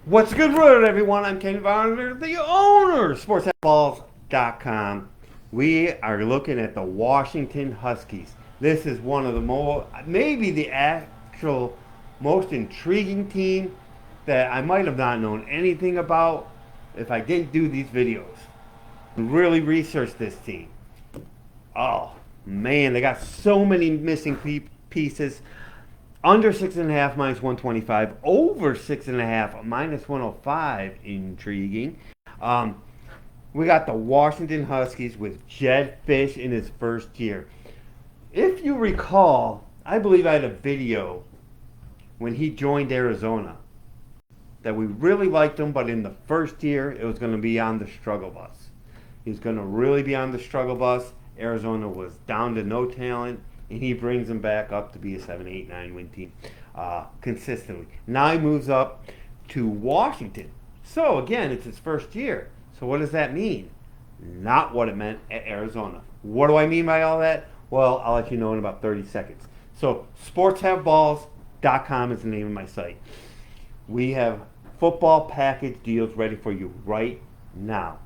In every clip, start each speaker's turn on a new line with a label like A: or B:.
A: What's a good word, everyone? I'm Ken Varner, the owner of SportsBooks.com. We are looking at the Washington Huskies. This is one of the maybe the actual most intriguing team that I might have not known anything about if I didn't do these videos. Really research this team. Oh, man, they got so many missing pieces. Under 6.5 minus 125. Over 6.5 minus 105. Intriguing. Um, we got the Washington Huskies with Jedd Fisch in his first year. If you recall, I believe I had a video when he joined Arizona that we really liked him, but in the first year it was going to be on the struggle bus. He was going to really be on the struggle bus. Arizona was down to no talent, and he brings them back up to be a 7, 8, 9 win team consistently. Now he moves up to Washington. So again, it's his first year. So what does that mean? Not what it meant at Arizona. What do I mean by all that? Well, I'll let you know in about 30 seconds. So sportshaveballs.com is the name of my site. We have football package deals ready for you right now.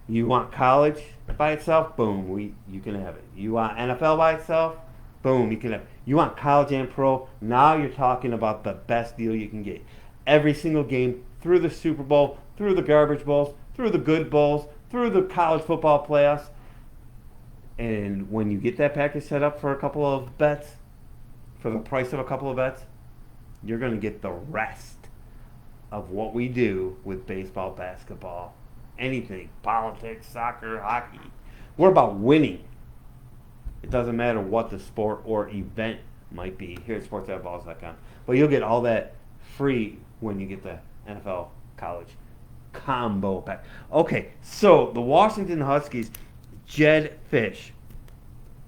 A: You want college by itself? Boom, you can have it. You want NFL by itself? Boom, you can have it. You want college and pro? Now you're talking about the best deal you can get. Every single game through the Super Bowl, through the garbage bowls, through the good bowls, through the college football playoffs. And when you get that package set up for a couple of bets, for the price of a couple of bets, you're going to get the rest of what we do with baseball, basketball, anything, politics, soccer, hockey. We're about winning. It doesn't matter what the sport or event might be here at sportsballs.com. But you'll get all that free when you get the NFL college combo pack. Okay, so the Washington Huskies, Jedd Fisch.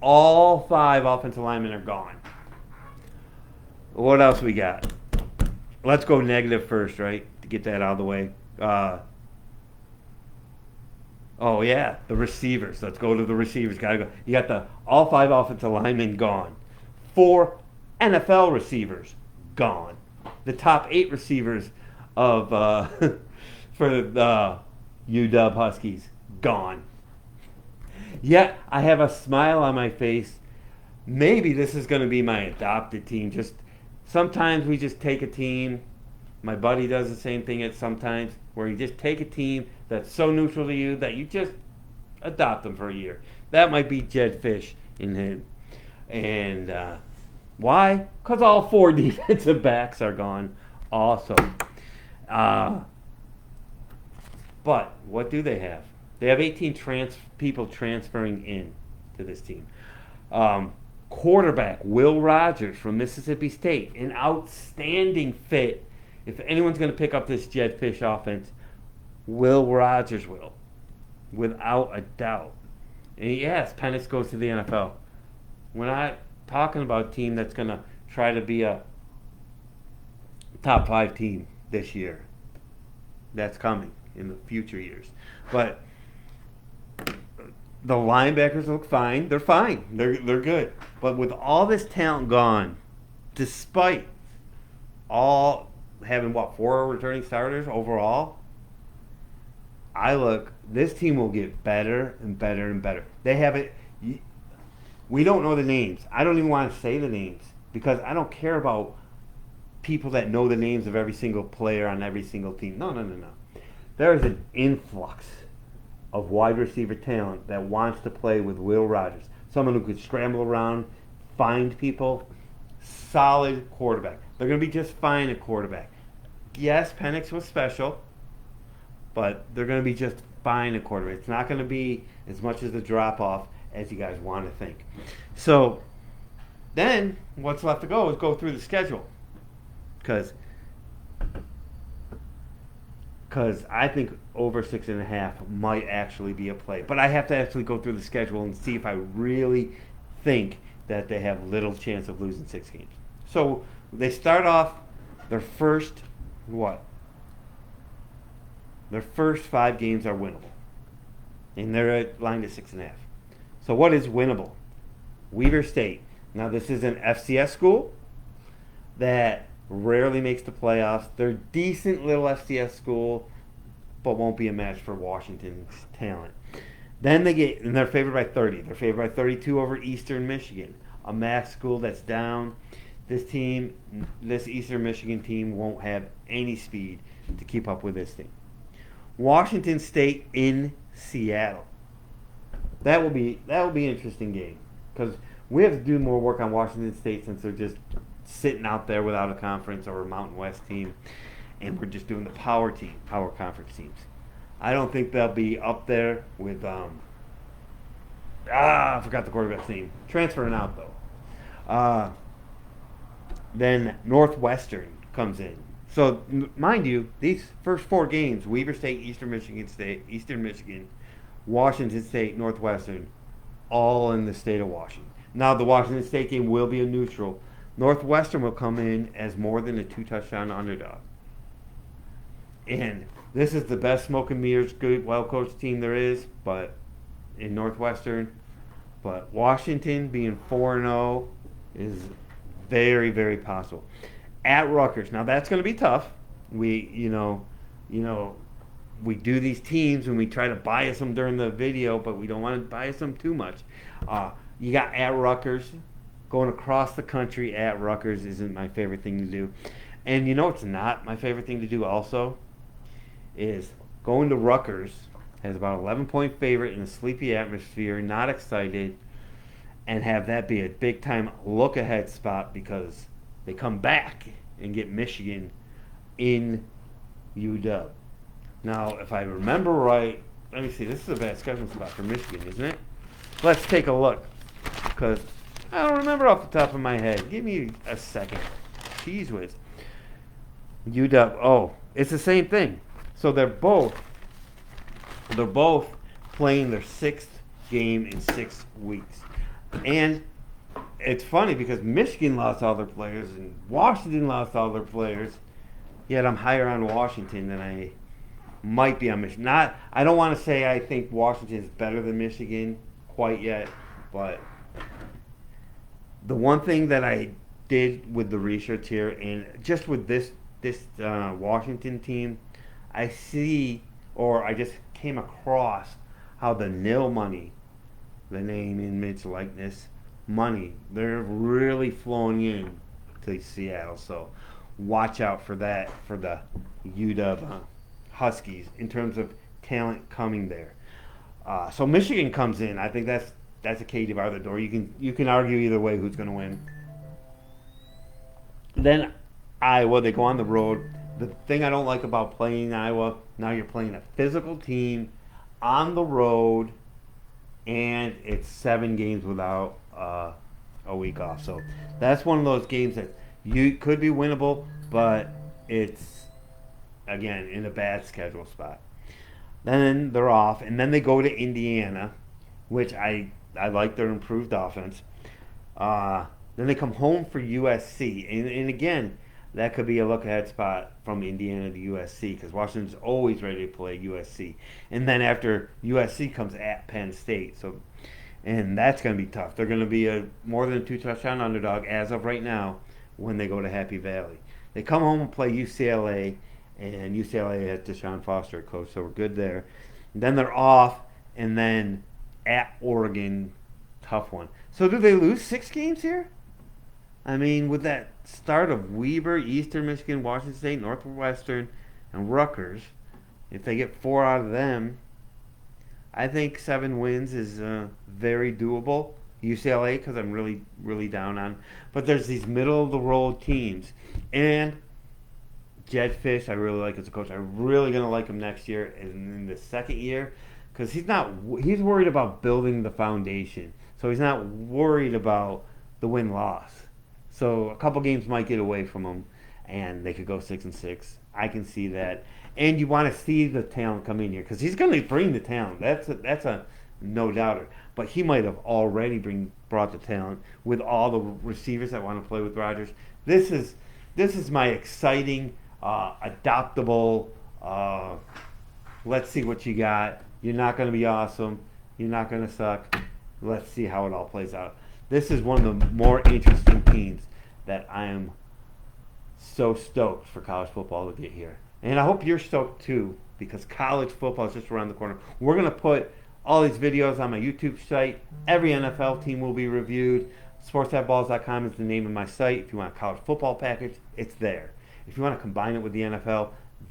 A: All 5 offensive linemen are gone. What else we got? Let's go negative first, right? To get that out of the way. Oh yeah, the receivers. Let's go to the receivers. Gotta go. You got all 5 offensive linemen gone. 4 NFL receivers gone. The top 8 receivers of for the UW Huskies gone. Yet I have a smile on my face. Maybe this is going to be my adopted team. Just sometimes we just take a team. My buddy does the same thing at sometimes, where you just take a team that's so neutral to you that you just adopt them for a year. That might be Jedd Fisch in him. And why? Because all 4 defensive backs are gone also. But what do they have? They have 18 people transferring in to this team. Quarterback Will Rogers from Mississippi State, an outstanding fit. If anyone's going to pick up this Jedd Fisch offense, Will Rogers will, without a doubt. And yes, Penix goes to the NFL. We're not talking about a team that's going to try to be a top 5 team this year. That's coming in the future years. But the linebackers look fine. They're fine. They're good. But with all this talent gone, despite all having 4 returning starters overall, this team will get better and better and better. They have it. We don't know the names. I don't even want to say the names because I don't care about people that know the names of every single player on every single team. No. There is an influx of wide receiver talent that wants to play with Will Rogers. Someone who could scramble around, find people, solid quarterback. They're going to be just fine at quarterback. Yes, Penix was special, but they're going to be just fine at quarterback. It's not going to be as much as a drop-off as you guys want to think. So then what's left to go is go through the schedule. Because I think over 6.5 might actually be a play. But I have to actually go through the schedule and see if I really think that they have little chance of losing 6 games. So they start off their first, Their first 5 games are winnable. And they're at line to 6.5. So what is winnable? Weaver State. Now this is an FCS school that rarely makes the playoffs. They're a decent little FCS school, but won't be a match for Washington's talent. Then and they're favored by 30. They're favored by 32 over Eastern Michigan, a MAC school that's down. This Eastern Michigan team won't have any speed to keep up with this team. Washington State in Seattle. That will be an interesting game because we have to do more work on Washington State since they're just sitting out there without a conference or a Mountain West team, and we're just doing the power conference teams. I don't think they'll be up there with I forgot the quarterback's name. Transferring out though. Then Northwestern comes in. So mind you, these first 4 games: Weber State, Eastern Michigan, Washington State, Northwestern, all in the state of Washington. Now the Washington State game will be a neutral. Northwestern will come in as more than a 2-touchdown underdog. And this is the best smoke and mirrors, good, well-coached team there is, but in Northwestern. But Washington being 4-0 is very, very possible. At Rutgers. Now that's going to be tough. We do these teams and we try to bias them during the video, but we don't want to bias them too much. You got at Rutgers. Going across the country at Rutgers isn't my favorite thing to do. And it's not my favorite thing to do also is going to Rutgers, has about 11-point favorite in a sleepy atmosphere, not excited, and have that be a big-time look-ahead spot because they come back and get Michigan in UW. Now, if I remember right, let me see, this is a bad schedule spot for Michigan, isn't it? Let's take a look because I don't remember off the top of my head. Give me a second. Cheese whiz. UW. Oh, it's the same thing. So they're both playing their 6th game in 6 weeks. And it's funny because Michigan lost all their players and Washington lost all their players. Yet I'm higher on Washington than I might be on Michigan. I don't want to say I think Washington is better than Michigan quite yet, but the one thing that I did with the research here, and just with this Washington team, I just came across how the nil money, the name, image, likeness, money, they're really flowing in to Seattle. So watch out for that for the UW Huskies in terms of talent coming there. So Michigan comes in. I think that's a cage bar the door. You can argue either way who's going to win. Then Iowa, they go on the road. The thing I don't like about playing Iowa, now you're playing a physical team on the road, and it's 7 games without a week off. So that's one of those games that you could be winnable, but it's, again, in a bad schedule spot. Then they're off, and then they go to Indiana, which I like their improved offense. Then they come home for USC. And again, that could be a look-ahead spot from Indiana to USC because Washington's always ready to play USC. And then after USC comes at Penn State. And that's going to be tough. They're going to be more than a 2-touchdown underdog as of right now when they go to Happy Valley. They come home and play UCLA, and UCLA has Deshaun Foster coach, so we're good there. And then they're off, and then at Oregon, tough one. So do they lose 6 games here? I mean, with that start of Weber, Eastern Michigan, Washington State, Northwestern, and Rutgers, if they get 4 out of them, I think 7 wins is very doable. UCLA, because I'm really, really down on. But there's these middle-of-the-road teams. And Jed Fish, I really like as a coach. I'm really going to like him next year and in the second year because he's worried about building the foundation. So he's not worried about the win-loss. So a couple games might get away from him, and they could go 6-6. I can see that. And you want to see the talent come in here because he's going to bring the talent. That's a no doubter. But he might have already brought the talent with all the receivers that want to play with Rodgers. This is my exciting, adoptable, let's see what you got. You're not going to be awesome. You're not going to suck. Let's see how it all plays out. This is one of the more interesting teams that I am so stoked for college football to get here. And I hope you're stoked too, because college football is just around the corner. We're going to put all these videos on my YouTube site. Every NFL team will be reviewed. SportsBooks.com is the name of my site. If you want a college football package, it's there. If you want to combine it with the NFL,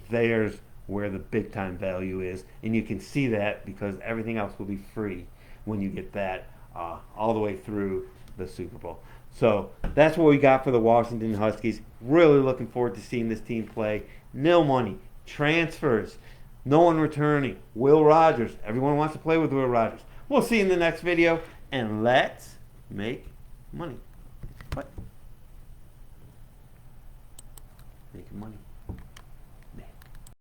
A: there's where the big time value is. And you can see that because everything else will be free when you get that all the way through the Super Bowl. So that's what we got for the Washington Huskies. Really looking forward to seeing this team play. No money, transfers, no one returning. Will Rogers. Everyone wants to play with Will Rogers. We'll see you in the next video, and let's make money. What? Making money.